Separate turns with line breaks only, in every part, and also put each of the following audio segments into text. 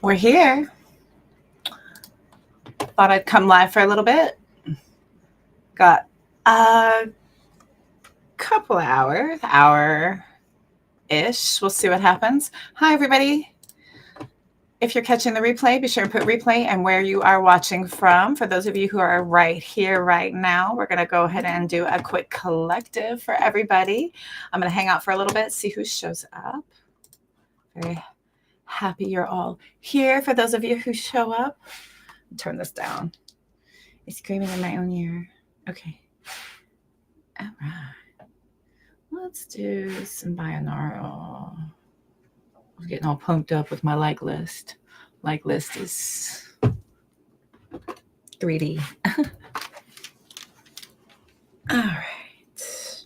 We're here. Thought I'd come live for a little bit. Got a couple of hour-ish. We'll see what happens. Hi, everybody. If you're catching the replay, be sure to put replay and where you are watching from. For those of you who are right here, right now, we're going to go ahead and do a quick collective for everybody. I'm going to hang out for a little bit, see who shows up. Very happy you're all here. For those of you who show up, turn this down. It's screaming in my own ear. Okay. All right. Let's do some binaural. I'm getting all pumped up with my like list. Like list is 3D. All right.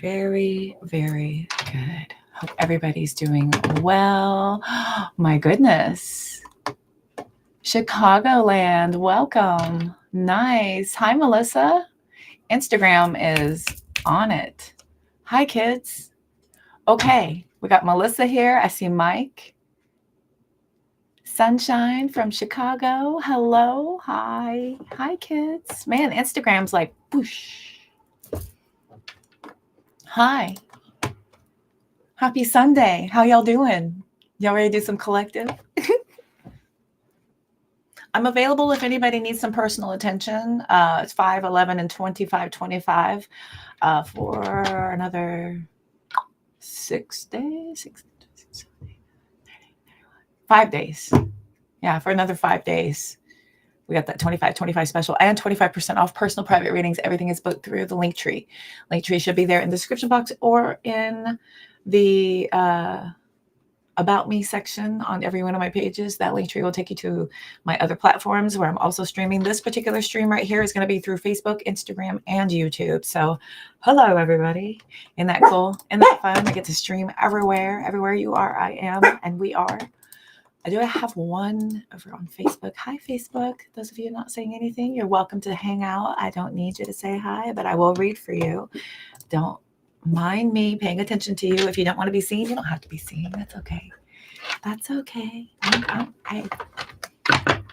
Very, very good. Hope everybody's doing well. My goodness. Chicagoland, welcome. Nice. Hi, Melissa. Instagram is on it. Hi, kids. Okay, we got Melissa here. I see Mike. Sunshine from Chicago. Hello. Hi. Hi, kids. Man, Instagram's like, whoosh. Hi. Happy Sunday. How y'all doing? Y'all ready to do some collective? I'm available if anybody needs some personal attention. It's 5/11 and 25/25 for another 6 days. 5 days. Yeah, for another 5 days. We got that 25/25 special and 25% off personal private readings. Everything is booked through the link tree. Link tree should be there in the description box or in the About Me section on every one of my pages. That link tree will take you to my other platforms where I'm also streaming. This particular stream right here is going to be through Facebook, Instagram, and YouTube. So hello, everybody. Isn't that cool? Isn't that fun? I get to stream everywhere. Everywhere you are, I am, and we are. I do have one over on Facebook. Hi, Facebook. Those of you not saying anything, you're welcome to hang out. I don't need you to say hi, but I will read for you. Don't mind me paying attention to you. If you don't want to be seen, you don't have to be seen. That's okay. That's okay.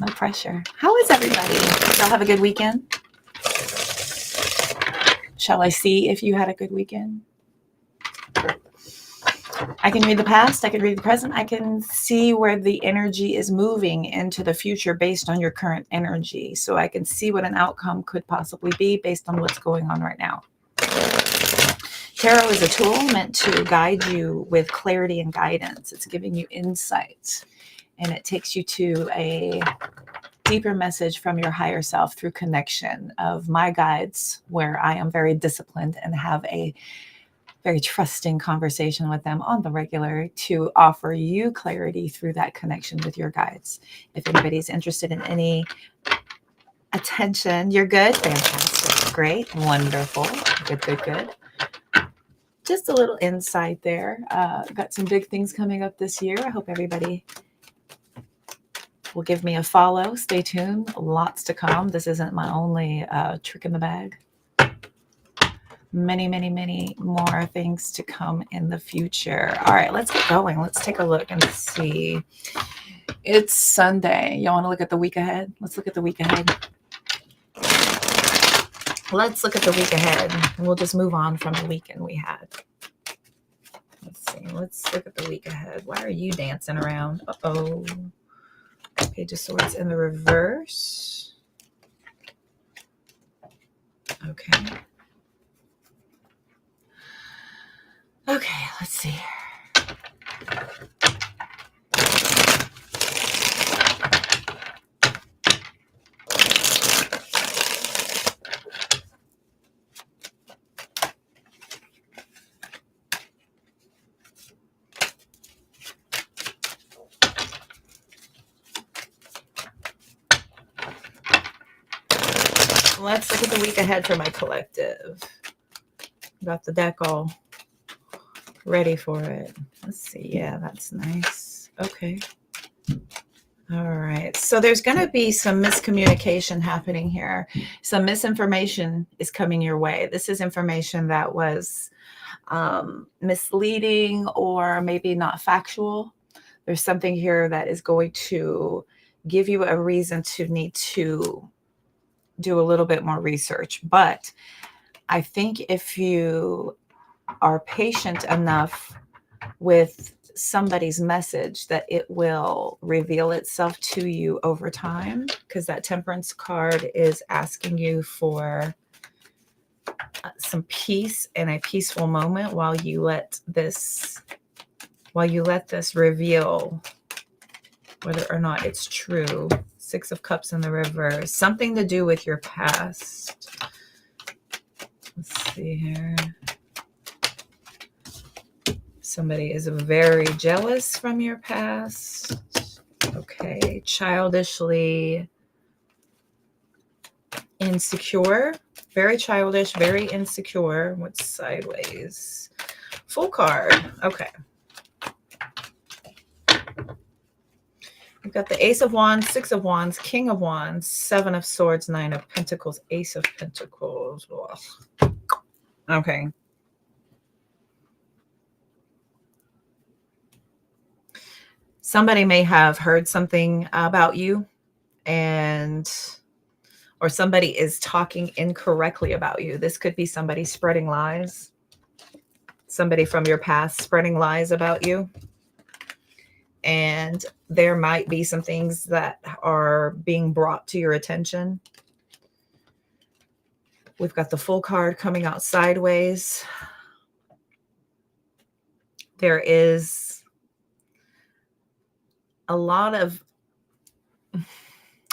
No pressure. How is everybody? Did y'all have a good weekend? Shall I see if you had a good weekend? I can read the past. I can read the present. I can see where the energy is moving into the future based on your current energy. So I can see what an outcome could possibly be based on what's going on right now. Tarot is a tool meant to guide you with clarity and guidance. It's giving you insights, and it takes you to a deeper message from your higher self through connection of my guides, where I am very disciplined and have a very trusting conversation with them on the regular to offer you clarity through that connection with your guides. If anybody's interested in any attention, you're good. Fantastic. Great. Wonderful. Good. Just a little insight there. Got some big things coming up this year. I hope everybody will give me a follow. Stay tuned. Lots to come. This isn't my only trick in the bag. Many more things to come in the future. All right, let's get going. Let's take a look and see. It's Sunday. Y'all want to look at the week ahead? Let's look at the week ahead. Let's look at the week ahead, and we'll just move on from the weekend we had. Let's see. Let's look at the week ahead. Why are you dancing around? Uh-oh. Page of Swords in the reverse. Okay. Okay, let's see. Let's look at the week ahead for my collective. Got the deck all ready for it. Let's see. Yeah, that's nice. Okay. All right. So there's going to be some miscommunication happening here. Some misinformation is coming your way. This is information that was misleading or maybe not factual. There's something here that is going to give you a reason to need to do a little bit more research. But I think if you are patient enough with somebody's message, that it will reveal itself to you over time, because that Temperance card is asking you for some peace and a peaceful moment while you let this reveal whether or not it's true. Six of Cups in the reverse, something to do with your past. Let's see here. Somebody is very jealous from your past. Okay, childishly insecure. Very childish, very insecure. What's sideways? Full card. Okay. We've got the Ace of Wands, Six of Wands, King of Wands, Seven of Swords, Nine of Pentacles, Ace of Pentacles. Ugh. Okay. Somebody may have heard something about you, or somebody is talking incorrectly about you. This could be somebody spreading lies. Somebody from your past spreading lies about you. And there might be some things that are being brought to your attention. We've got the Full card coming out sideways. There is a lot of,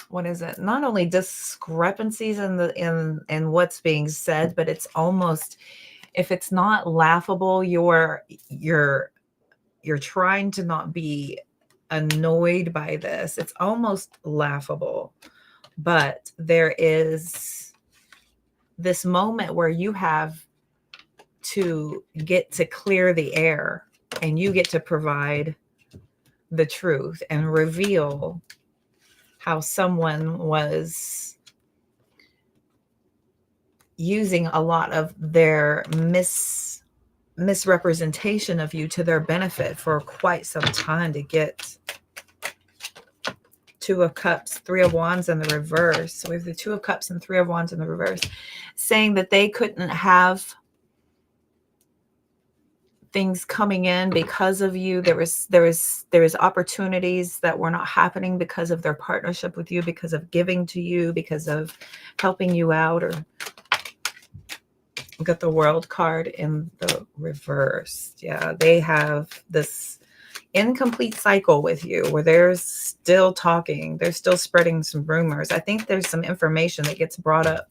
what is it? Not only discrepancies in what's being said, but it's almost, if it's not laughable, you're trying to not be annoyed by this. It's almost laughable, but there is this moment where you have to get to clear the air, and you get to provide the truth and reveal how someone was using a lot of their misrepresentation of you to their benefit for quite some time to get. Two of Cups, Three of Wands in the reverse. So we have the Two of Cups and Three of Wands in the reverse, saying that they couldn't have things coming in because of you. There was opportunities that were not happening because of their partnership with you, because of giving to you, because of helping you out. Or we got the World card in the reverse. Yeah, they have this incomplete cycle with you where they're still talking, they're still spreading some rumors. I think there's some information that gets brought up.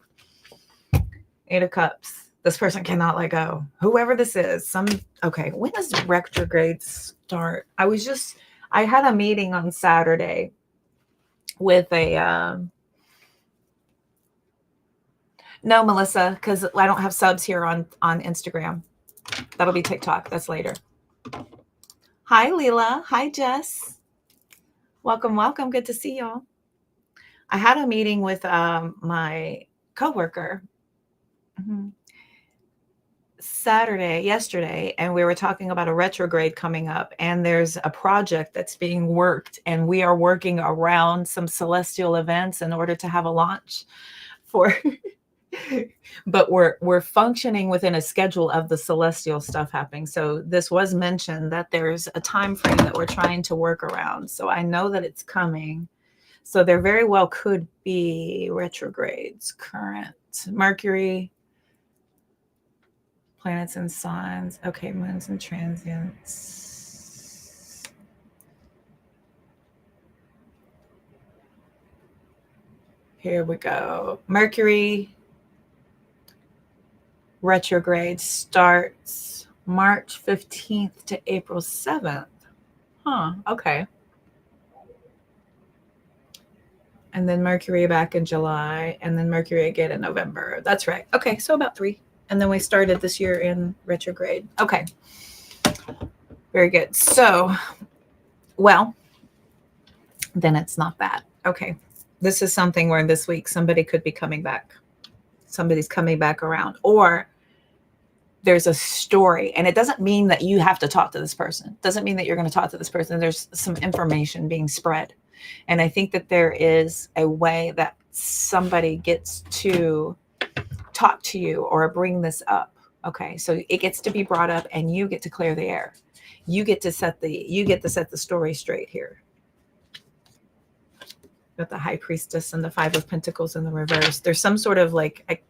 Eight of Cups. This person cannot let go. Whoever this is. Okay, when does retrograde start? I had a meeting on Saturday with a no, Melissa, because I don't have subs here on Instagram. That'll be TikTok. That's later. Hi, Leela. Hi, Jess. Welcome, welcome. Good to see y'all. I had a meeting with my coworker yesterday, and we were talking about a retrograde coming up, and there's a project that's being worked, and we are working around some celestial events in order to have a launch for but we're functioning within a schedule of the celestial stuff happening. So this was mentioned that there's a time frame that we're trying to work around. So I know that it's coming. So there very well could be retrogrades, current, Mercury, planets and signs. Okay, moons and transients. Here we go. Mercury retrograde starts March 15th to April 7th. Okay. And then Mercury back in July, and then Mercury again in November. That's right. Okay, so about 3. And then we started this year in retrograde. Okay. Very good. So, well, then it's not bad. Okay. This is something where this week somebody could be coming back. Somebody's coming back around. Or there's a story, and it doesn't mean that you have to talk to this person. It doesn't mean that you're going to talk to this person. There's some information being spread. And I think that there is a way that somebody gets to talk to you or bring this up. Okay. So it gets to be brought up and you get to clear the air. You get to set the story straight here. Got the High Priestess and the Five of Pentacles in the reverse. There's some sort of like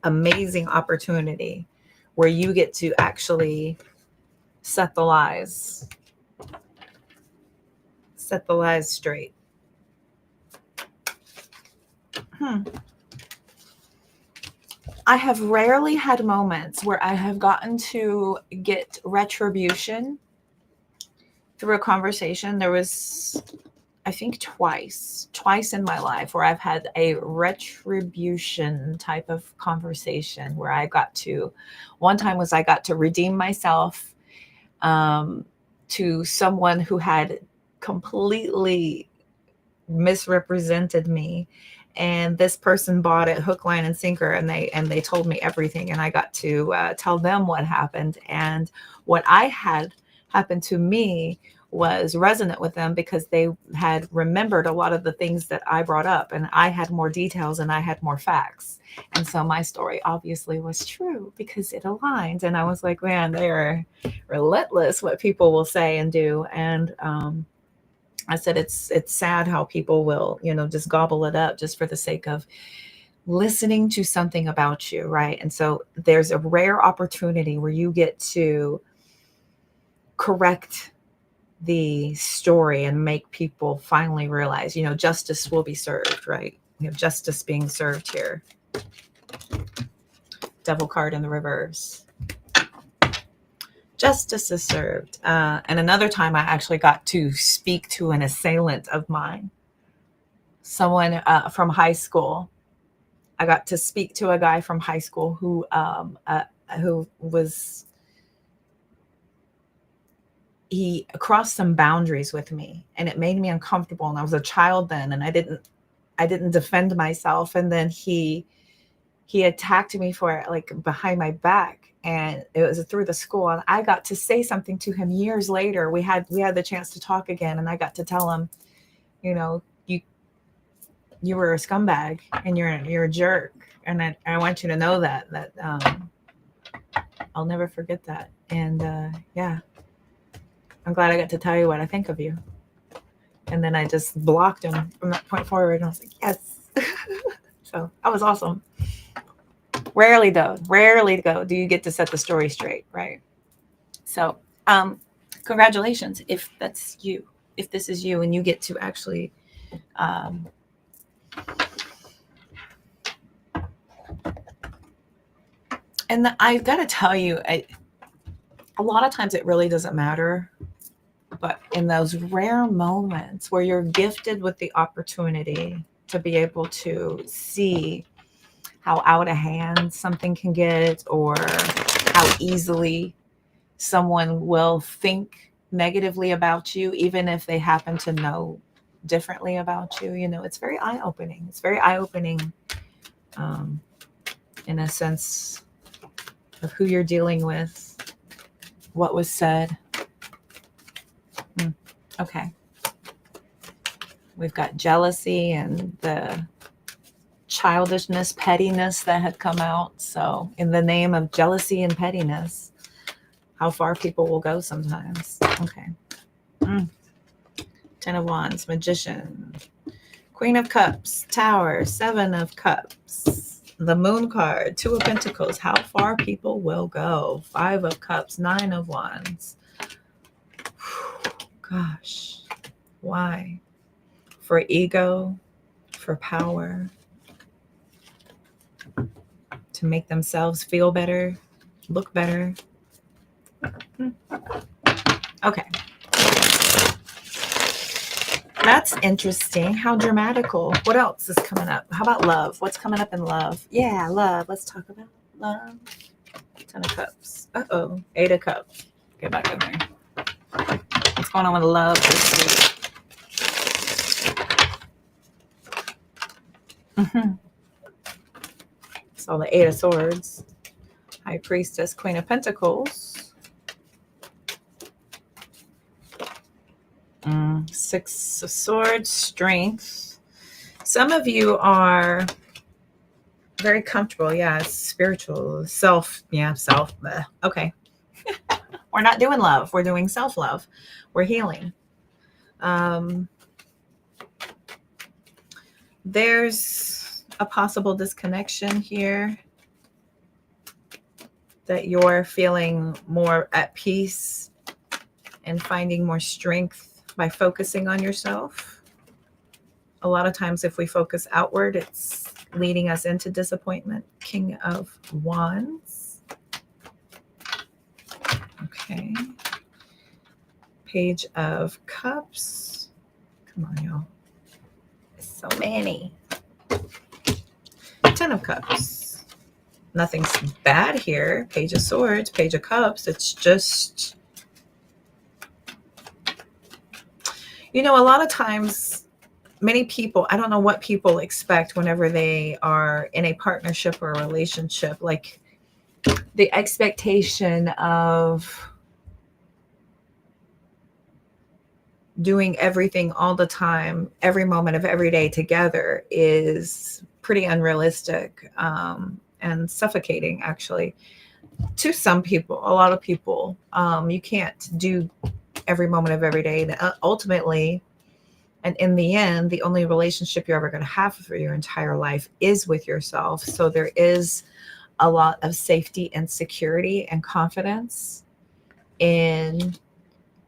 amazing opportunity where you get to actually set the lies straight. I have rarely had moments where I have gotten to get retribution through a conversation. There was, I think, twice in my life where I've had a retribution type of conversation where I got to, one time was I got to redeem myself to someone who had completely misrepresented me. And this person bought it hook, line, and sinker, and they told me everything. And I got to tell them what happened. And what I had happened to me was resonant with them because they had remembered a lot of the things that I brought up, and I had more details and I had more facts. And so my story obviously was true because it aligned. And I was like, man, they are relentless what people will say and do. And I said, it's sad how people will, just gobble it up just for the sake of listening to something about you, right? And so there's a rare opportunity where you get to correct the story and make people finally realize, justice will be served, right? We have justice being served here. Devil card in the reverse. Justice is served. And another time I actually got to speak to an assailant of mine, someone from high school. I got to speak to a guy from high school who was, he crossed some boundaries with me, and it made me uncomfortable. And I was a child then, and I didn't defend myself. And then he attacked me for it, like behind my back. And it was through the school. And I got to say something to him years later. We had the chance to talk again. And I got to tell him, you were a scumbag and you're a jerk. And I want you to know that I'll never forget that. And yeah, I'm glad I got to tell you what I think of you. And then I just blocked him from that point forward. And I was like, yes. So that was awesome. Rarely do you get to set the story straight, right? So congratulations if that's you, if this is you and you get to actually and I've got to tell you, a lot of times it really doesn't matter, but in those rare moments where you're gifted with the opportunity to be able to see how out of hand something can get, or how easily someone will think negatively about you, even if they happen to know differently about you. It's very eye-opening. It's very eye-opening in a sense of who you're dealing with, what was said. Okay. We've got jealousy and the childishness, pettiness that had come out. So in the name of jealousy and pettiness, how far people will go sometimes. Okay. 10 of Wands, Magician, Queen of Cups, Tower, 7 of Cups, the Moon card, 2 of Pentacles, how far people will go. 5 of Cups, 9 of Wands. Gosh, why? For ego, for power, to make themselves feel better, look better. Okay. That's interesting. How dramatical. What else is coming up? How about love? What's coming up in love? Yeah, love. Let's talk about love. 10 of Cups. Uh-oh. 8 of Cups. Get back in there. What's going on with love this week? So the 8 of Swords. High Priestess, Queen of Pentacles. Six of Swords, Strength. Some of you are very comfortable. Yeah, spiritual, self. Yeah, self. Okay. We're not doing love. We're doing self-love. We're healing. There's a possible disconnection here, that you're feeling more at peace and finding more strength by focusing on yourself. A lot of times if we focus outward, it's leading us into disappointment. King of Wands. Okay. Page of Cups. Come on, y'all. So many. Ten of Cups. Nothing's bad here. Page of Swords, Page of Cups. It's just, you know, a lot of times, many people, I don't know what people expect whenever they are in a partnership or a relationship, like the expectation of doing everything all the time, every moment of every day together is pretty unrealistic and suffocating, actually, to some people. A lot of people, you can't do every moment of every day. Ultimately, and in the end, the only relationship you're ever going to have for your entire life is with yourself. So there is a lot of safety and security and confidence in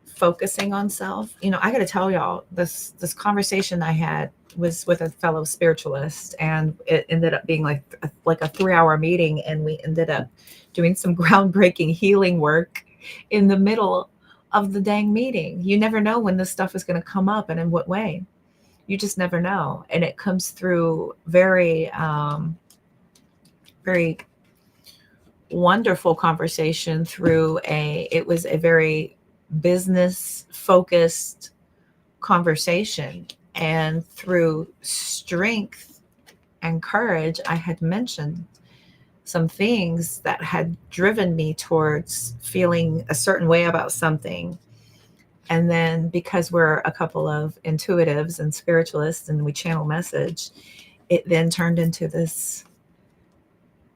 focusing on self. You know, I got to tell y'all, this conversation I had was with a fellow spiritualist, and it ended up being like a 3-hour meeting, and we ended up doing some groundbreaking healing work in the middle of the dang meeting. You never know when this stuff is going to come up and in what way. You just never know. And it comes through very, very wonderful conversation through it was a very business focused conversation. And through strength and courage, I had mentioned some things that had driven me towards feeling a certain way about something. And then because we're a couple of intuitives and spiritualists and we channel message, it then turned into this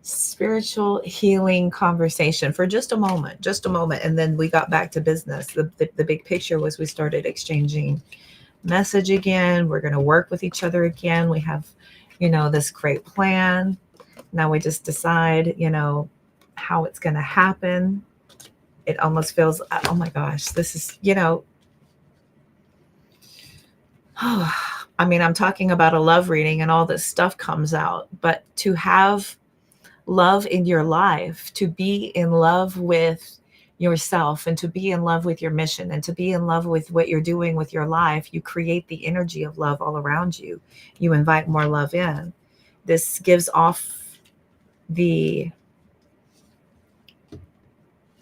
spiritual healing conversation for just a moment. And then we got back to business. The big picture was we started exchanging message again. We're going to work with each other again. We have, this great plan. Now we just decide, how it's going to happen. It almost feels, oh my gosh, this is, I'm talking about a love reading and all this stuff comes out, but to have love in your life, to be in love with yourself and to be in love with your mission and to be in love with what you're doing with your life, you create the energy of love all around you. You invite more love in. This gives off the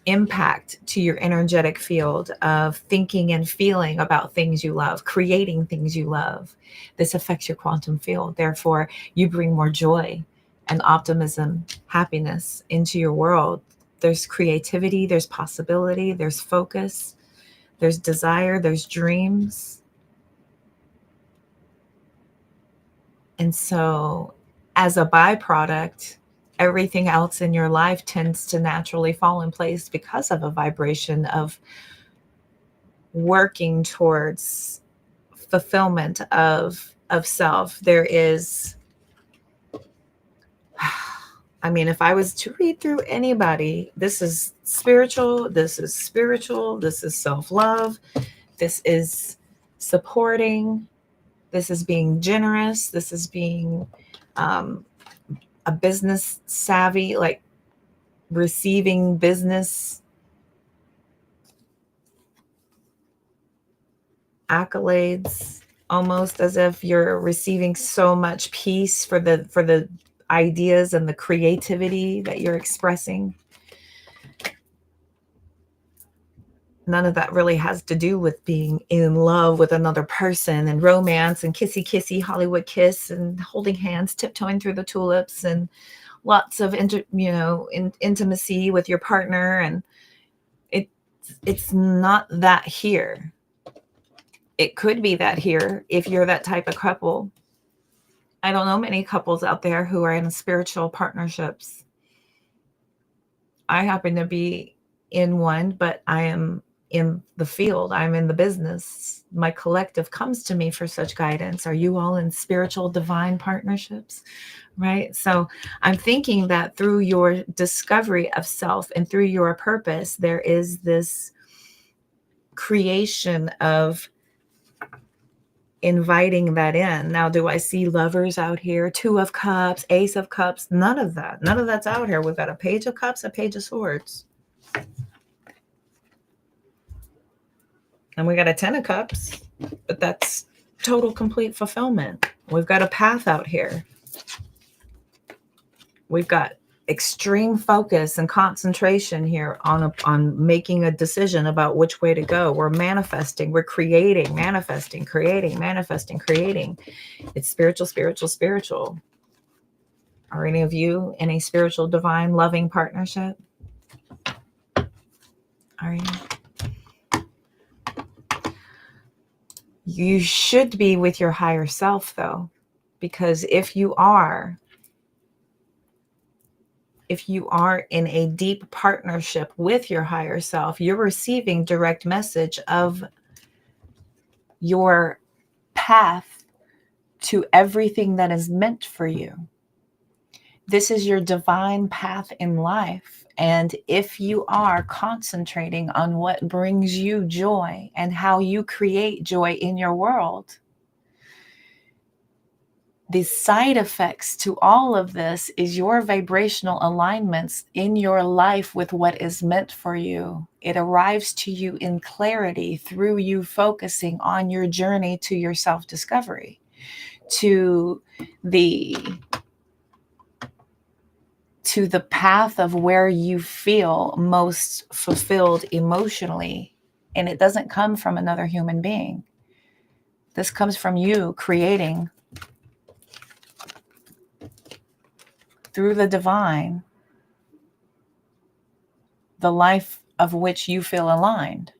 impact to your energetic field of thinking and feeling about things you love, creating things you love. This affects your quantum field. Therefore, you bring more joy and optimism, happiness into your world. There's creativity, there's possibility, there's focus, there's desire, there's dreams. And so as a byproduct, everything else in your life tends to naturally fall in place because of a vibration of working towards fulfillment of self. There is, if I was to read through anybody, this is spiritual, this is self-love, this is supporting, this is being generous, this is being a business savvy, like receiving business accolades, almost as if you're receiving so much peace for the ideas and the creativity that you're expressing. None of that really has to do with being in love with another person and romance and kissy Hollywood kiss and holding hands, tiptoeing through the tulips and lots of intimacy with your partner, and it's not that here. It could be that here if you're that type of couple. I don't know many couples out there who are in spiritual partnerships. I happen to be in one, but I am in the field. I'm in the business. My collective comes to me for such guidance. Are you all in spiritual divine partnerships? Right? So I'm thinking that through your discovery of self and through your purpose, there is this creation of inviting that in. Now, do I see lovers out here? 2 of Cups, Ace of Cups? None of that. None of that's out here. We've got a Page of Cups, a Page of Swords. And we got a 10 of Cups, but that's total complete fulfillment. We've got a path out here. We've got extreme focus and concentration here on making a decision about which way to go. We're manifesting, we're creating, manifesting, creating, manifesting, creating. It's spiritual, spiritual, spiritual. Are any of you in a spiritual, divine, loving partnership? Are you? You should be with your higher self, though, because if you are in a deep partnership with your higher self, you're receiving direct message of your path to everything that is meant for you. This is your divine path in life. And if you are concentrating on what brings you joy and how you create joy in your world, the side effects to all of this is your vibrational alignments in your life with what is meant for you. It arrives to you in clarity through you focusing on your journey to your self-discovery, to the path of where you feel most fulfilled emotionally. And it doesn't come from another human being. This comes from you creating through the divine, the life of which you feel aligned.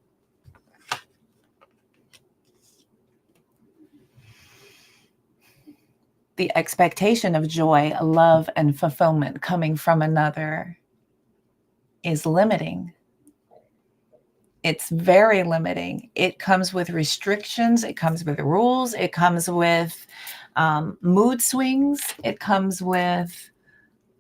The expectation of joy, love, and fulfillment coming from another is limiting. It's very limiting. It comes with restrictions. It comes with rules. It comes with mood swings. It comes with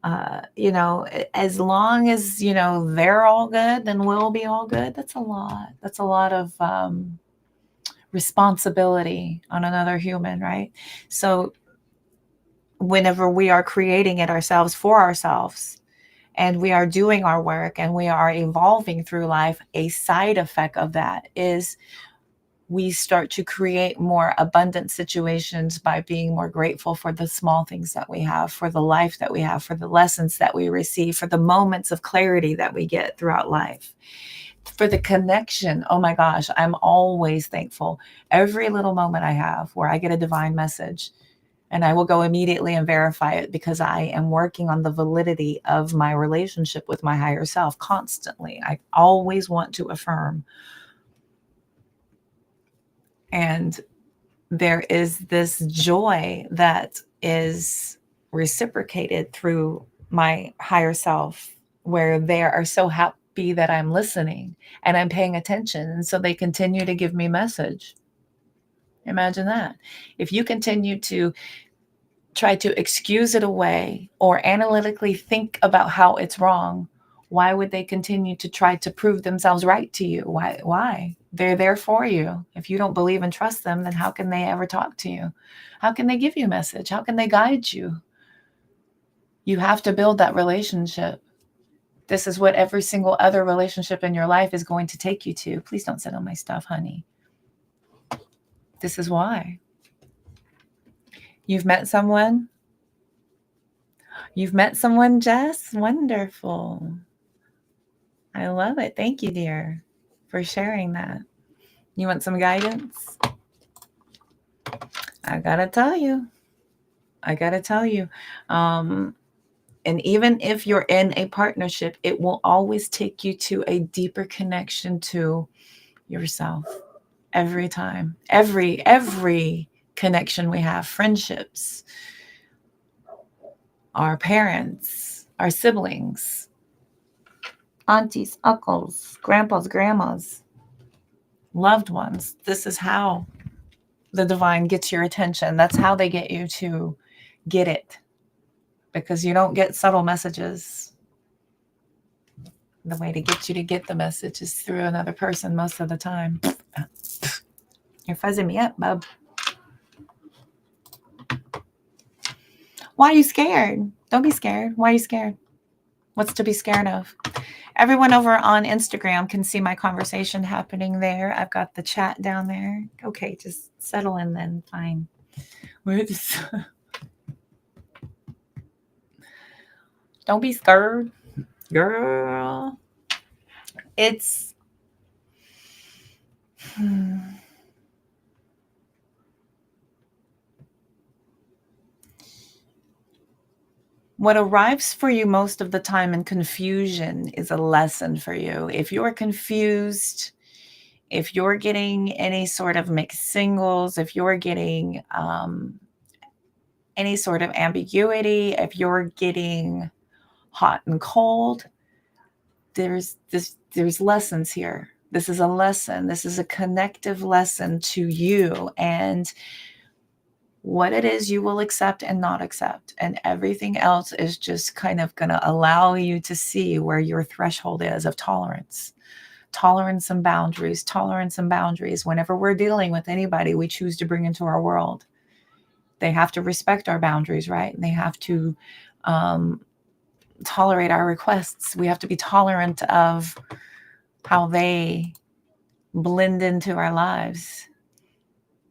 as long as, they're all good, then we'll be all good. That's a lot. That's a lot of responsibility on another human, right? So whenever we are creating it ourselves for ourselves, and we are doing our work and we are evolving through life, a side effect of that is we start to create more abundant situations by being more grateful for the small things that we have, for the life that we have, for the lessons that we receive, for the moments of clarity that we get throughout life, for the connection. Oh my gosh, I'm always thankful. Every little moment I have where I get a divine message, and I will go immediately and verify it because I am working on the validity of my relationship with my higher self constantly. I always want to affirm. And there is this joy that is reciprocated through my higher self, where they are so happy that I'm listening and I'm paying attention. And so they continue to give me message. Imagine that. If you continue to try to excuse it away or analytically think about how it's wrong, why would they continue to try to prove themselves right to you? Why? They're there for you. If you don't believe and trust them, then how can they ever talk to you? How can they give you a message? How can they guide you? You have to build that relationship. This is what every single other relationship in your life is going to take you to. Please don't sit on my stuff, honey. This is why. You've met someone? You've met someone, Jess? Wonderful. I love it. Thank you, dear, for sharing that. You want some guidance? I gotta tell you. And even if you're in a partnership, it will always take you to a deeper connection to yourself every time. Every connection we have, friendships, our parents, our siblings, aunties, uncles, grandpas, grandmas, loved ones. This is how the divine gets your attention. That's how they get you to get it, because you don't get subtle messages. The way to get you to get the message is through another person most of the time. You're fuzzing me up, bub. Why are you scared? Don't be scared. Why are you scared? What's to be scared of? Everyone over on Instagram can see my conversation happening there. I've got the chat down there. Okay, just settle in then. Fine. Don't be scared, girl. It's what arrives for you most of the time in confusion is a lesson for you. If you're confused, if you're getting any sort of mixed singles, if you're getting any sort of ambiguity, if you're getting hot and cold, there's lessons here. This is a lesson. This is a connective lesson to you and what it is you will accept and not accept. And everything else is just kind of going to allow you to see where your threshold is of tolerance. Tolerance and boundaries, tolerance and boundaries. Whenever we're dealing with anybody we choose to bring into our world, they have to respect our boundaries, right? And they have to tolerate our requests. We have to be tolerant of how they blend into our lives.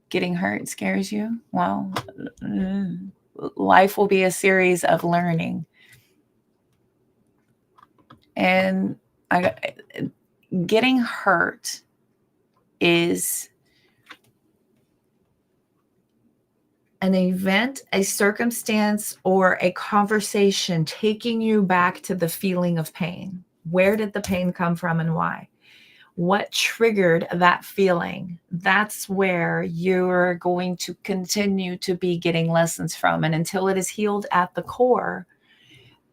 Getting hurt scares you? Well, life will be a series of learning. And getting hurt is an event, a circumstance, or a conversation taking you back to the feeling of pain. Where did the pain come from and why? What triggered that feeling? That's where you're going to continue to be getting lessons from. And until it is healed at the core,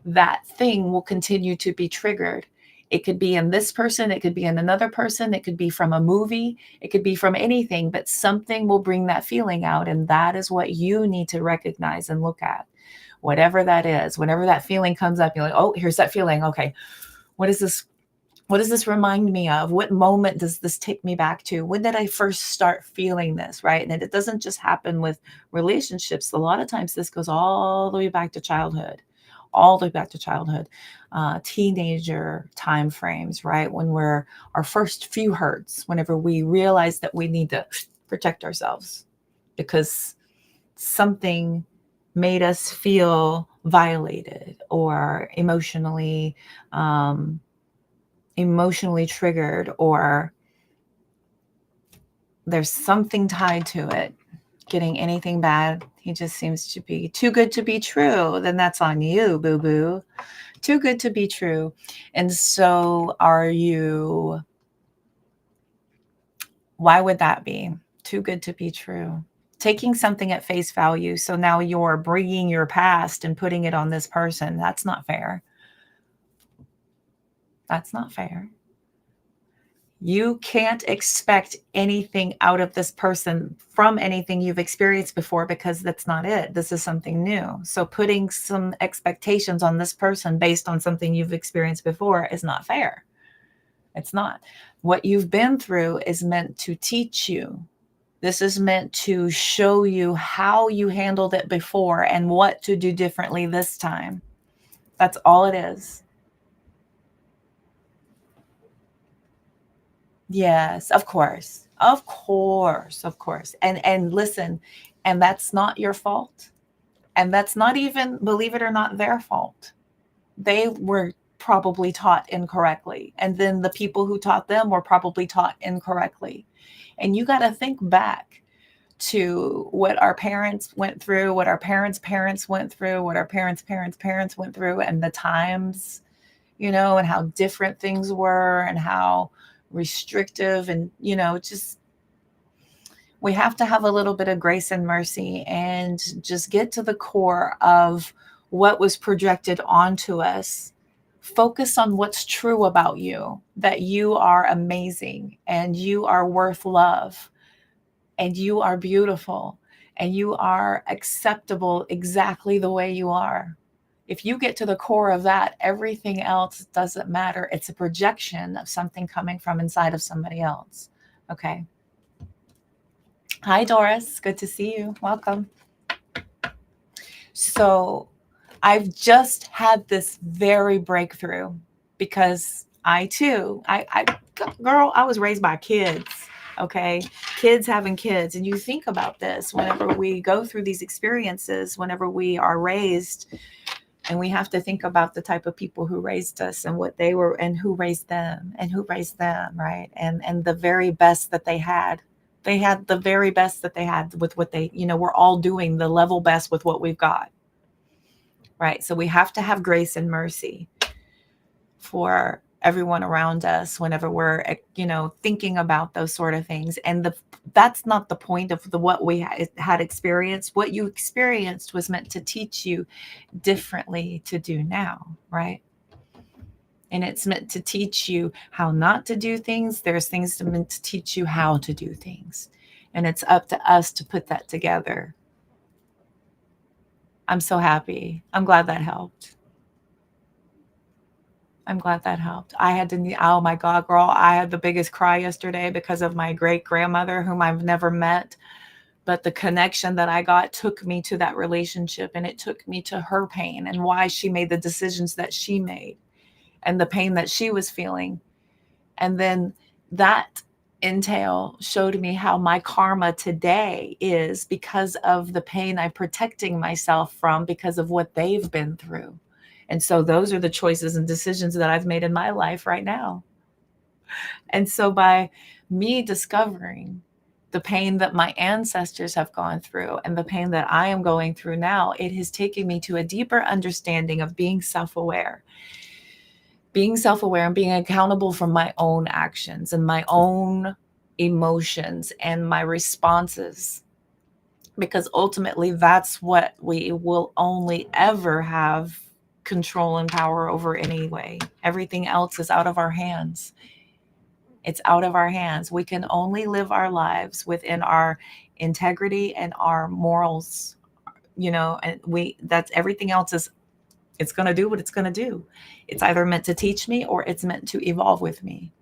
that thing will continue to be triggered. It could be in this person, it could be in another person, it could be from a movie, it could be from anything, but something will bring that feeling out. And that is what you need to recognize and look at. Whatever that is, whenever that feeling comes up, you're like, oh, here's that feeling. Okay, what is this? What does this remind me of? What moment does this take me back to? When did I first start feeling this, right? And it doesn't just happen with relationships. A lot of times this goes all the way back to childhood. All the way back to childhood, teenager time frames, right? When we're our first few hurts, whenever we realize that we need to protect ourselves because something made us feel violated or emotionally triggered, or there's something tied to it. Getting anything bad, he just seems to be too good to be true. Then that's on you, boo-boo. Too good to be true. And so why would that be? Too good to be true. Taking something at face value. So now you're bringing your past and putting it on this person. That's not fair. That's not fair. You can't expect anything out of this person from anything you've experienced before, because that's not it. This is something new. So putting some expectations on this person based on something you've experienced before is not fair. It's not. What you've been through is meant to teach you. This is meant to show you how you handled it before and what to do differently this time. That's all it is. Yes, of course. Of course, of course. And listen, and that's not your fault. And that's not even, believe it or not, their fault. They were probably taught incorrectly. And then the people who taught them were probably taught incorrectly. And you got to think back to what our parents went through, what our parents' went through, what our parents' went through, and the times, and how different things were and how restrictive and, just we have to have a little bit of grace and mercy and just get to the core of what was projected onto us. Focus on what's true about you, that you are amazing and you are worth love and you are beautiful and you are acceptable exactly the way you are. If you get to the core of that, everything else doesn't matter. It's a projection of something coming from inside of somebody else. Okay. Hi, Doris. Good to see you. Welcome. So I've just had this very breakthrough because I too, girl, I was raised by kids. Okay. Kids having kids. And you think about this whenever we go through these experiences, whenever we are raised, and we have to think about the type of people who raised us and what they were and who raised them, right? And the very best that they had. They had the very best that they had with what they, we're all doing the level best with what we've got. Right. So we have to have grace and mercy for everyone around us whenever we're, thinking about those sort of things. And that's not the point of what we had experienced. What you experienced was meant to teach you differently to do now. Right. And it's meant to teach you how not to do things. There's things meant to teach you how to do things. And it's up to us to put that together. I'm so happy. I'm glad that helped. I had to, oh my God, girl, I had the biggest cry yesterday because of my great grandmother, whom I've never met. But the connection that I got took me to that relationship, and it took me to her pain and why she made the decisions that she made and the pain that she was feeling. And then that entail showed me how my karma today is because of the pain I'm protecting myself from because of what they've been through. And so those are the choices and decisions that I've made in my life right now. And so by me discovering the pain that my ancestors have gone through and the pain that I am going through now, it has taken me to a deeper understanding of being self-aware and being accountable for my own actions and my own emotions and my responses. Because ultimately, that's what we will only ever have control and power over anyway. Everything else is out of our hands. It's out of our hands. We can only live our lives within our integrity and our morals, and that's everything else is, it's going to do what it's going to do. It's either meant to teach me or it's meant to evolve with me.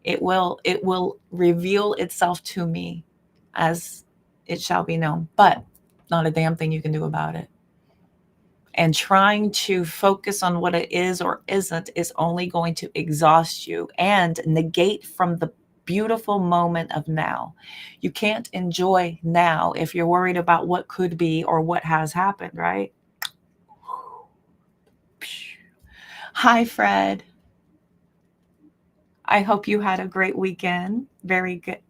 It will reveal itself to me as it shall be known, but not a damn thing you can do about it. And trying to focus on what it is or isn't is only going to exhaust you and negate from the beautiful moment of now. You can't enjoy now if you're worried about what could be or what has happened, right? Hi, Fred. I hope you had a great weekend. Very good.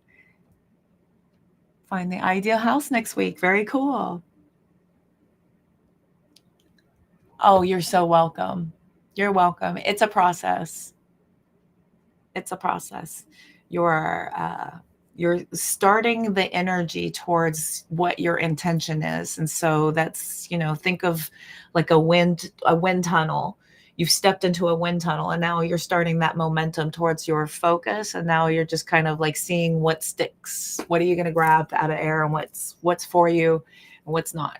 Find the ideal house next week. Very cool. Oh, you're so welcome. You're welcome. It's a process. It's a process. You're starting the energy towards what your intention is. And so that's, think of like a wind tunnel. You've stepped into a wind tunnel and now you're starting that momentum towards your focus. And now you're just kind of like seeing what sticks. What are you going to grab out of air and what's for you and what's not.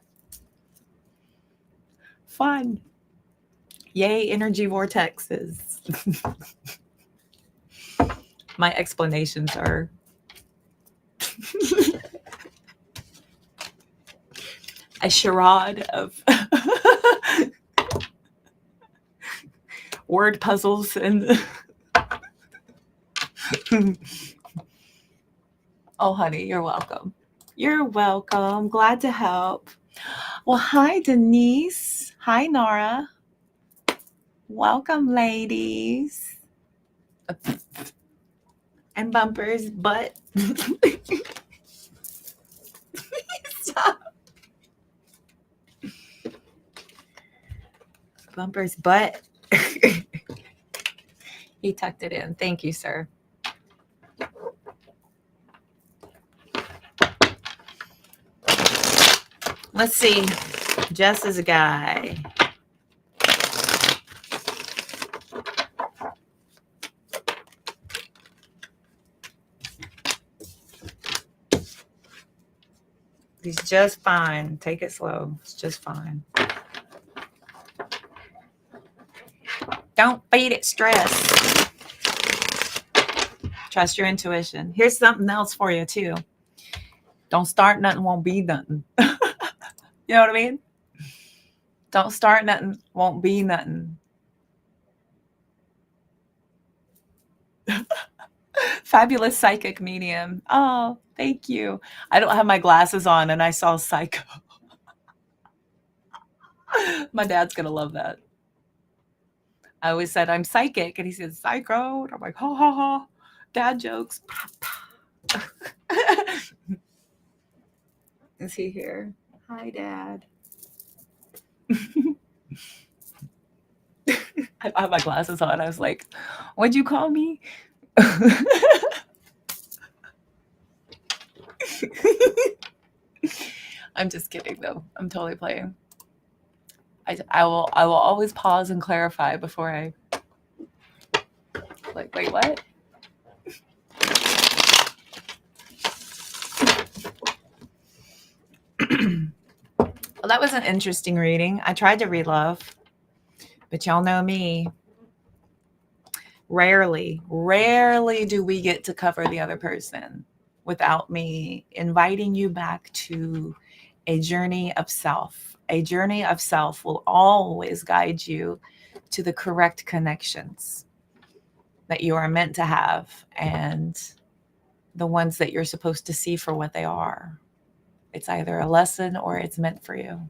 Fun. Yay, energy vortexes. My explanations are a charade of word puzzles and oh, honey, you're welcome. You're welcome. Glad to help. Well, hi, Denise. Hi, Nora. Welcome, ladies. And bumpers, but Bumper's butt. He tucked it in. Thank you, sir. Let's see. Jess is a guy. He's just fine. Take it slow. It's just fine. Don't feed it stress. Trust your intuition. Here's something else for you, too. Don't start nothing, won't be nothing. You know what I mean? Don't start nothing, won't be nothing. Fabulous psychic medium. Oh, thank you. I don't have my glasses on and I saw psycho. My dad's going to love that. I always said, I'm psychic. And he said, psycho. And I'm like, ha, ha, ha. Dad jokes. Is he here? Hi, Dad. I have my glasses on. I was like, what'd you call me? I'm just kidding, though. I'm totally playing. I will always pause and clarify before I like, wait, what? Well, that was an interesting reading. I tried to read love, but y'all know me. Rarely do we get to cover the other person without me inviting you back to a journey of self. A journey of self will always guide you to the correct connections that you are meant to have and the ones that you're supposed to see for what they are. It's either a lesson or it's meant for you.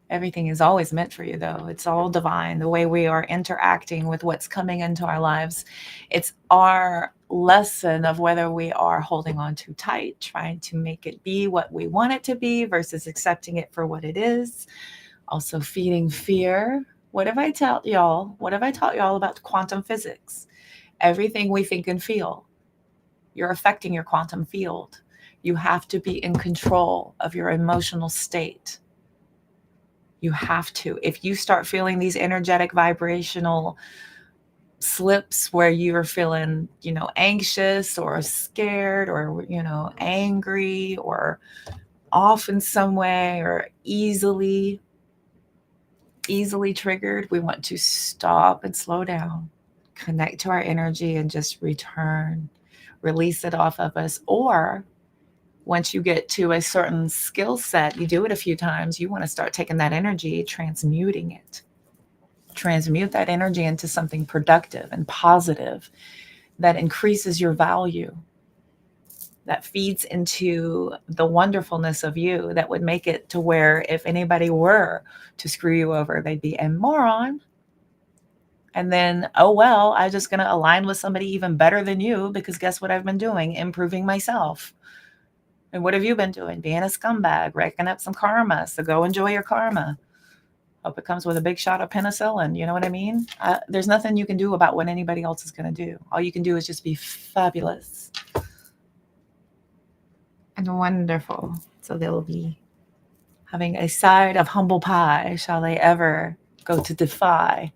Everything is always meant for you, though. It's all divine. The way we are interacting with what's coming into our lives, it's our lesson of whether we are holding on too tight, trying to make it be what we want it to be versus accepting it for what it is. Also feeding fear. What have I taught y'all? What have I taught y'all about quantum physics? Everything we think and feel, you're affecting your quantum field. You have to be in control of your emotional state. You have to. If you start feeling these energetic vibrational slips where you're feeling, anxious or scared or, angry or off in some way or easily triggered, we want to stop and slow down, connect to our energy and just return, release it off of us. Or once you get to a certain skill set, you do it a few times, you want to start taking that energy, transmuting it. Transmute that energy into something productive and positive that increases your value, that feeds into the wonderfulness of you, that would make it to where if anybody were to screw you over, they'd be a moron. And then, oh, well, I'm just going to align with somebody even better than you because guess what I've been doing? Improving myself. And what have you been doing? Being a scumbag, racking up some karma. So go enjoy your karma. Hope it comes with a big shot of penicillin. You know what I mean? There's nothing you can do about what anybody else is going to do. All you can do is just be fabulous and wonderful. So they'll be having a side of humble pie. Shall they ever go to defy?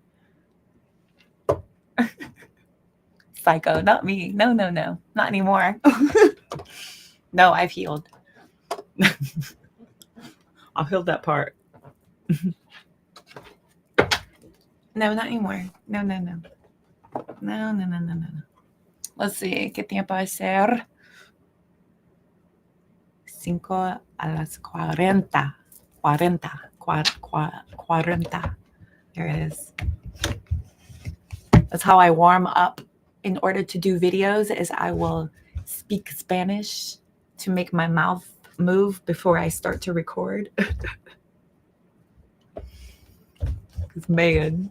Psycho, not me. No, not anymore. No, I've healed. I'll heal that part. No, not anymore. No. No. Let's see. ¿Qué tiempo va a ser? 5:40. 40. There it is. That's how I warm up in order to do videos, is I will speak Spanish to make my mouth move before I start to record. Because, man,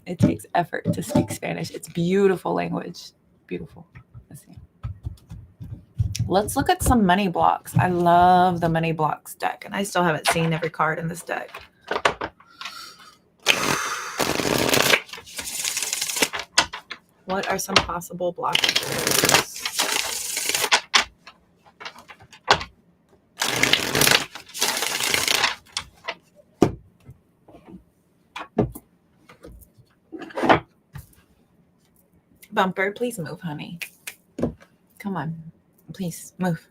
it takes effort to speak Spanish. It's beautiful language. Beautiful. Let's see. Let's look at some money blocks. I love the money blocks deck, and I still haven't seen every card in this deck. What are some possible blockages? Bumper, please move, honey. Come on. Please move.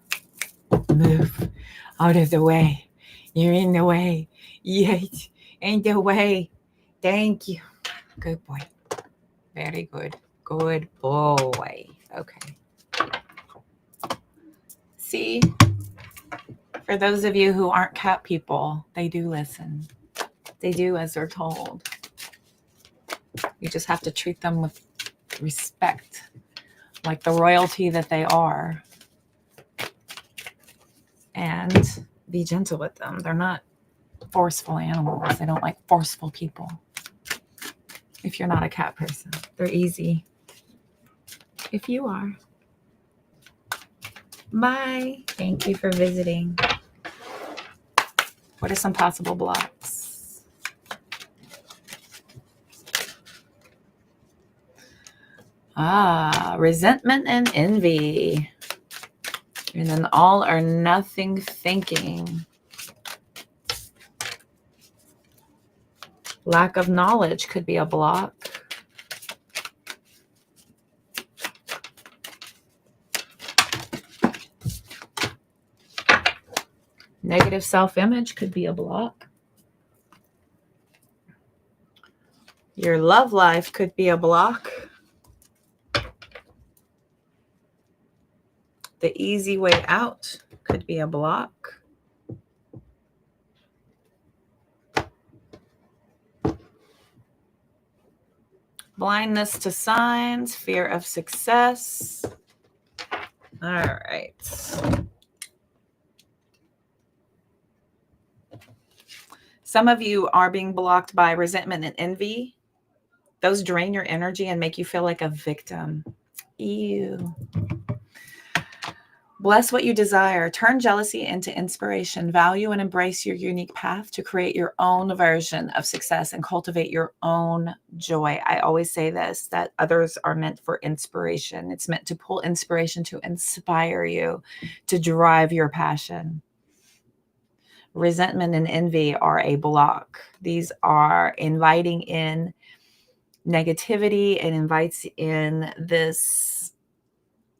Move out of the way. You're in the way. Yes, in the way. Thank you. Good boy. Very good. Good boy. Okay. See, for those of you who aren't cat people, they do listen. They do as they're told. You just have to treat them with respect, like the royalty that they are, and be gentle with them. They're not forceful animals. They don't like forceful people. If you're not a cat person, they're easy. If you are. Bye. Thank you for visiting. What are some possible blocks? Resentment and envy. And then all or nothing thinking. Lack of knowledge could be a block. Negative self-image could be a block. Your love life could be a block. The easy way out could be a block. Blindness to signs, fear of success. All right. Some of you are being blocked by resentment and envy. Those drain your energy and make you feel like a victim. Ew. Bless what you desire. Turn jealousy into inspiration. Value and embrace your unique path to create your own version of success and cultivate your own joy. I always say this, that others are meant for inspiration. It's meant to pull inspiration to inspire you, to drive your passion. Resentment and envy are a block. These are inviting in negativity and invites in this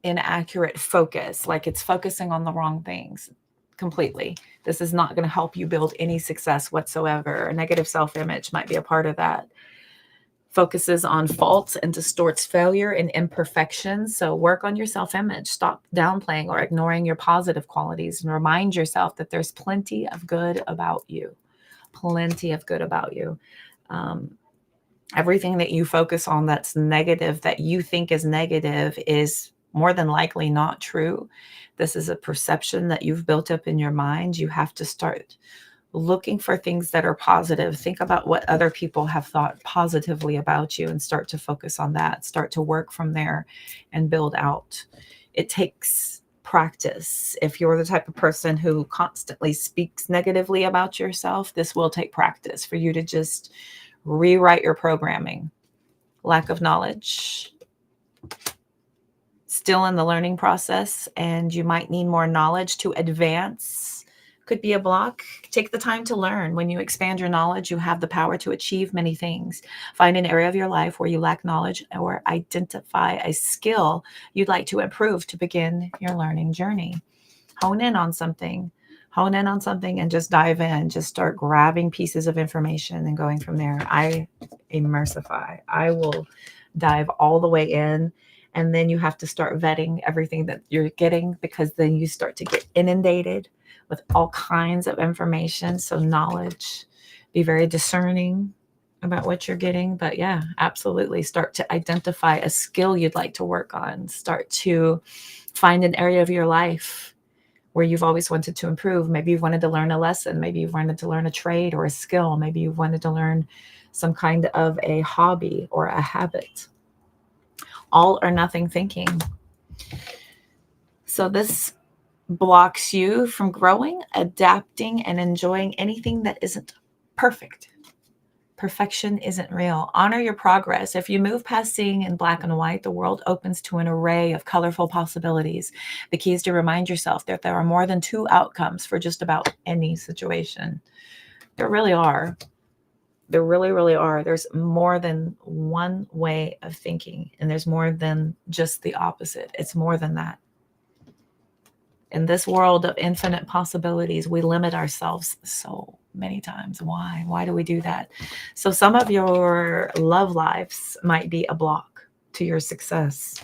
inaccurate focus, like it's focusing on the wrong things completely. This is not going to help you build any success whatsoever. A negative self-image might be a part of that. Focuses on faults and distorts failure and imperfections. So work on your self-image. Stop downplaying or ignoring your positive qualities and remind yourself that there's plenty of good about you. Plenty of good about you. Everything that you focus on that's negative, that you think is negative, is more than likely not true. This is a perception that you've built up in your mind. You have to start looking for things that are positive. Think about what other people have thought positively about you and start to focus on that. Start to work from there and build out. It takes practice. If you're the type of person who constantly speaks negatively about yourself, this will take practice for you to just rewrite your programming. Lack of knowledge. Still in the learning process, and you might need more knowledge to advance. Could be a block. Take the time to learn. When you expand your knowledge, you have the power to achieve many things. Find an area of your life where you lack knowledge, or identify a skill you'd like to improve to begin your learning journey. Hone in on something. Hone in on something and just dive in. Just start grabbing pieces of information and going from there. I immersify. I will dive all the way in. And then you have to start vetting everything that you're getting, because then you start to get inundated with all kinds of information. So knowledge, be very discerning about what you're getting. But yeah, absolutely. Start to identify a skill you'd like to work on. Start to find an area of your life where you've always wanted to improve. Maybe you've wanted to learn a lesson. Maybe you've wanted to learn a trade or a skill. Maybe you've wanted to learn some kind of a hobby or a habit. All or nothing thinking. So this blocks you from growing, adapting, and enjoying anything that isn't perfect. Perfection isn't real. Honor your progress. If you move past seeing in black and white, the world opens to an array of colorful possibilities. The key is to remind yourself that there are more than two outcomes for just about any situation. There really are. There really, really are. There's more than one way of thinking, and there's more than just the opposite. It's more than that. In this world of infinite possibilities, we limit ourselves so many times. Why? Why do we do that? So some of your love lives might be a block to your success,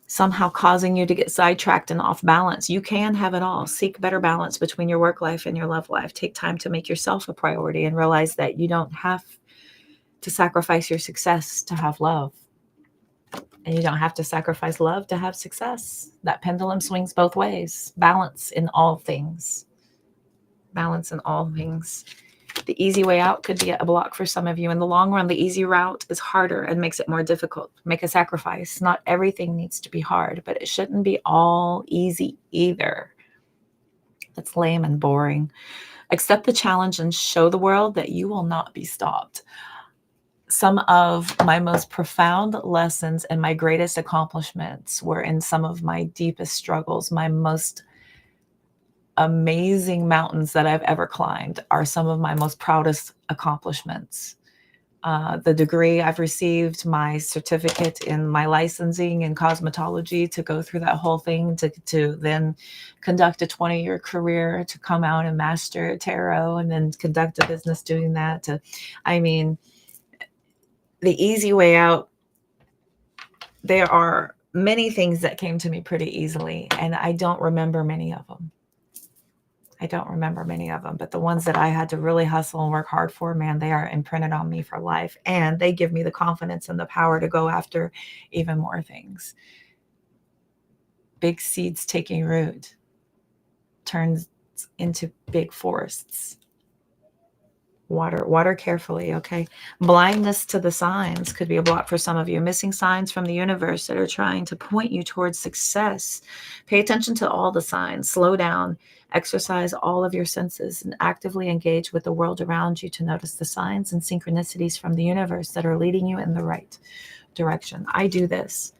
somehow causing you to get sidetracked and off balance. You can have it all. Seek better balance between your work life and your love life. Take time to make yourself a priority and realize that you don't have to sacrifice your success to have love. And you don't have to sacrifice love to have success. That pendulum swings both ways. Balance in all things. Balance in all things. The easy way out could be a block for some of you. In the long run, the easy route is harder and makes it more difficult. Make a sacrifice. Not everything needs to be hard, but it shouldn't be all easy either. That's lame and boring. Accept the challenge and show the world that you will not be stopped. Some of my most profound lessons and my greatest accomplishments were in some of my deepest struggles. My most amazing mountains that I've ever climbed are some of my most proudest accomplishments. The degree I've received, my certificate in my licensing in cosmetology, to go through that whole thing, to then conduct a 20-year career, to come out and master tarot, and then conduct a business doing that. The easy way out, there are many things that came to me pretty easily, and I don't remember many of them. But the ones that I had to really hustle and work hard for, man, they are imprinted on me for life, and they give me the confidence and the power to go after even more things. Big seeds taking root turns into big forests. Water carefully, okay? Blindness to the signs could be a block for some of you. Missing signs from the universe that are trying to point you towards success. Pay attention to all the signs. Slow down. Exercise all of your senses and actively engage with the world around you to notice the signs and synchronicities from the universe that are leading you in the right direction. I do this.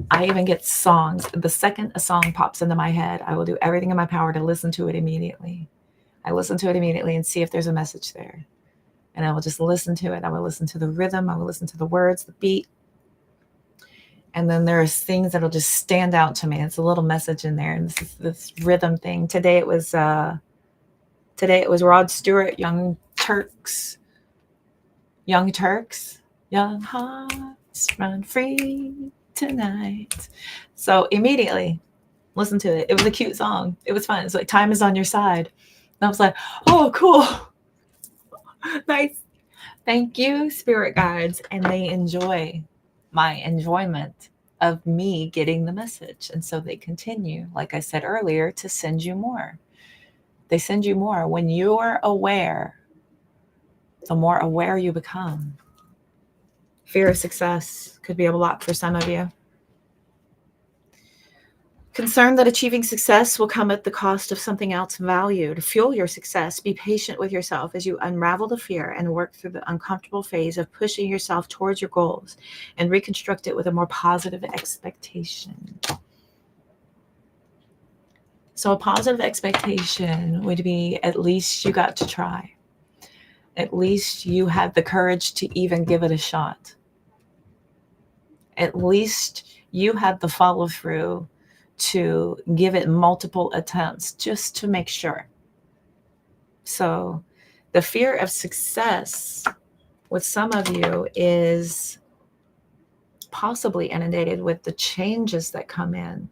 I even get songs. The second a song pops into my head, I will do everything in my power to listen to it immediately. I listen to it immediately and see if there's a message there. And I will just listen to it. I will listen to the rhythm. I will listen to the words, the beat. And then there's things that'll just stand out to me. It's a little message in there. And this rhythm thing. Today it was Rod Stewart, Young Turks. Young hearts run free tonight. So immediately listen to it. It was a cute song. It was fun. It's like time is on your side. And I was like, oh, cool. Nice. Thank you, spirit guides. And they enjoy my enjoyment of me getting the message. And so they continue, like I said earlier, to send you more. They send you more. When you're aware, the more aware you become. Fear of success could be a block for some of you. Concern that achieving success will come at the cost of something else valued. Fuel your success. Be patient with yourself as you unravel the fear and work through the uncomfortable phase of pushing yourself towards your goals and reconstruct it with a more positive expectation. So a positive expectation would be, at least you got to try. At least you had the courage to even give it a shot. At least you had the follow through to give it multiple attempts just to make sure. So the fear of success with some of you is possibly inundated with the changes that come in.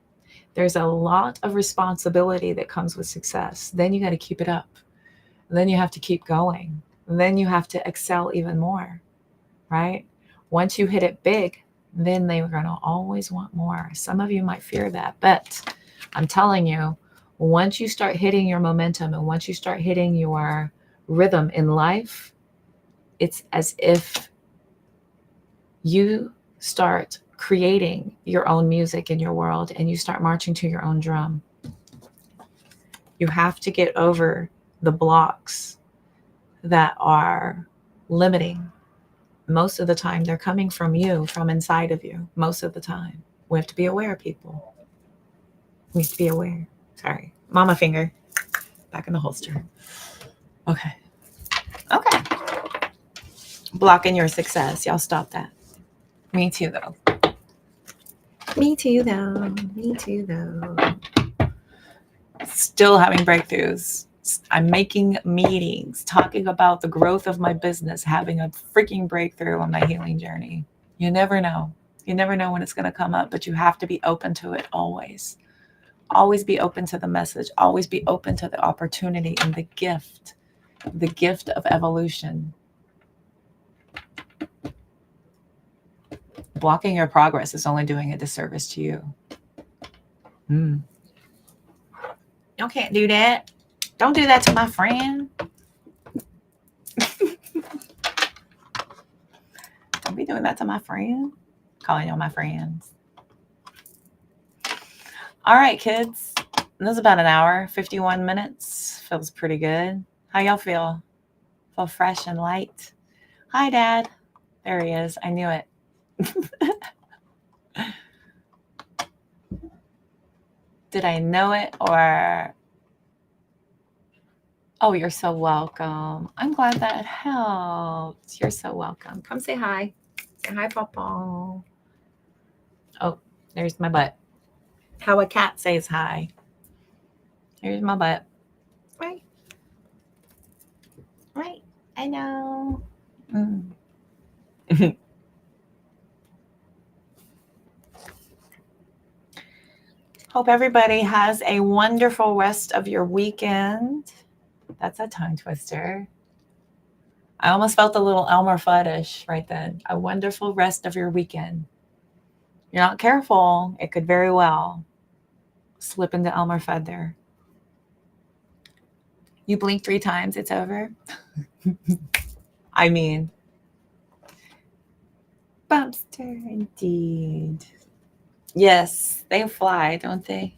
There's a lot of responsibility that comes with success. Then you got to keep it up. Then you have to keep going. Then you have to excel even more, right? Once you hit it big, then they are going to always want more. Some of you might fear that, but I'm telling you, once you start hitting your momentum and once you start hitting your rhythm in life, it's as if you start creating your own music in your world and you start marching to your own drum. You have to get over the blocks that are limiting. Most of the time, they're coming from you, from inside of you. Most of the time. We have to be aware, people. We have to be aware. Sorry. Mama finger. Back in the holster. Okay. Okay. Blocking your success. Y'all stop that. Me too, though. Me too, though. Me too, though. Still having breakthroughs. I'm making meetings, talking about the growth of my business, having a freaking breakthrough on my healing journey. You never know. You never know when it's going to come up, but you have to be open to it always. Always be open to the message. Always be open to the opportunity and the gift of evolution. Blocking your progress is only doing a disservice to you. You can't do that. Don't do that to my friend. Don't be doing that to my friend. Calling y'all my friends. All right, kids. This is about an hour, 51 minutes. Feels pretty good. How y'all feel? Feel fresh and light? Hi, Dad. There he is. I knew it. Did I know it or... Oh, you're so welcome. I'm glad that helped. You're so welcome. Come say hi. Say hi, Papa. Oh, there's my butt. How a cat says hi. Here's my butt. Right. Right. I know. Hope everybody has a wonderful rest of your weekend. That's a tongue twister. I almost felt a little Elmer Fudd-ish right then. A wonderful rest of your weekend. You're not careful, it could very well slip into Elmer Fudd there. You blink 3 times, it's over. I mean, Bumster, indeed. Yes, they fly, don't they?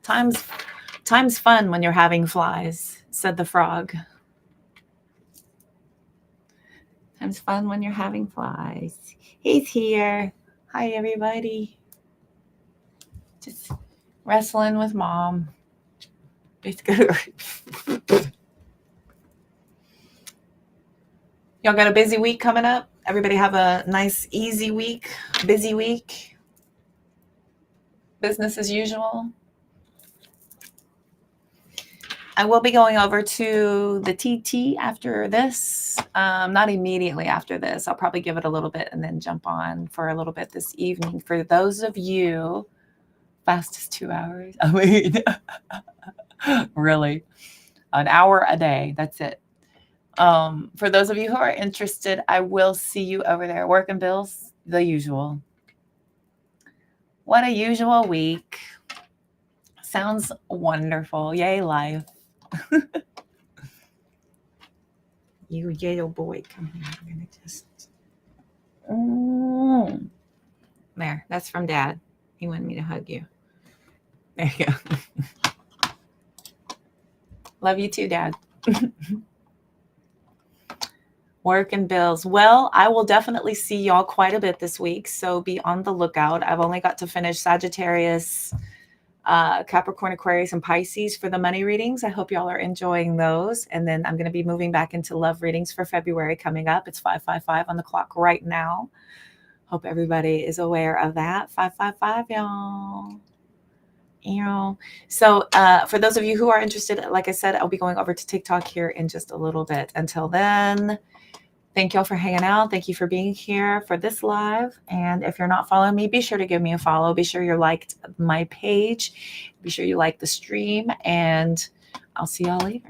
Time's fun when you're having flies, said the frog. Time's fun when you're having flies. He's here. Hi, everybody. Just wrestling with Mom. Basically. Y'all got a busy week coming up? Everybody have a nice, easy week, busy week? Business as usual? I will be going over to the TT after this. Not immediately after this. I'll probably give it a little bit and then jump on for a little bit this evening. For those of you, fastest 2 hours. I mean, really, an hour a day. That's it. For those of you who are interested, I will see you over there. Working bills, the usual. What a usual week. Sounds wonderful. Yay, life. You little boy, come here. I'm gonna just... There, that's from Dad. He wanted me to hug you. There you go. Love you too, Dad. Work and bills. Well, I will definitely see y'all quite a bit this week, so be on the lookout. I've only got to finish Sagittarius, Capricorn, Aquarius, and Pisces for the money readings. I hope y'all are enjoying those. And then I'm going to be moving back into love readings for February coming up. It's 555 on the clock right now. Hope everybody is aware of that. 555, y'all. So for those of you who are interested, like I said, I'll be going over to TikTok here in just a little bit. Until then, thank y'all for hanging out. Thank you for being here for this live. And if you're not following me, be sure to give me a follow. Be sure you liked my page. Be sure you like the stream. And I'll see y'all later.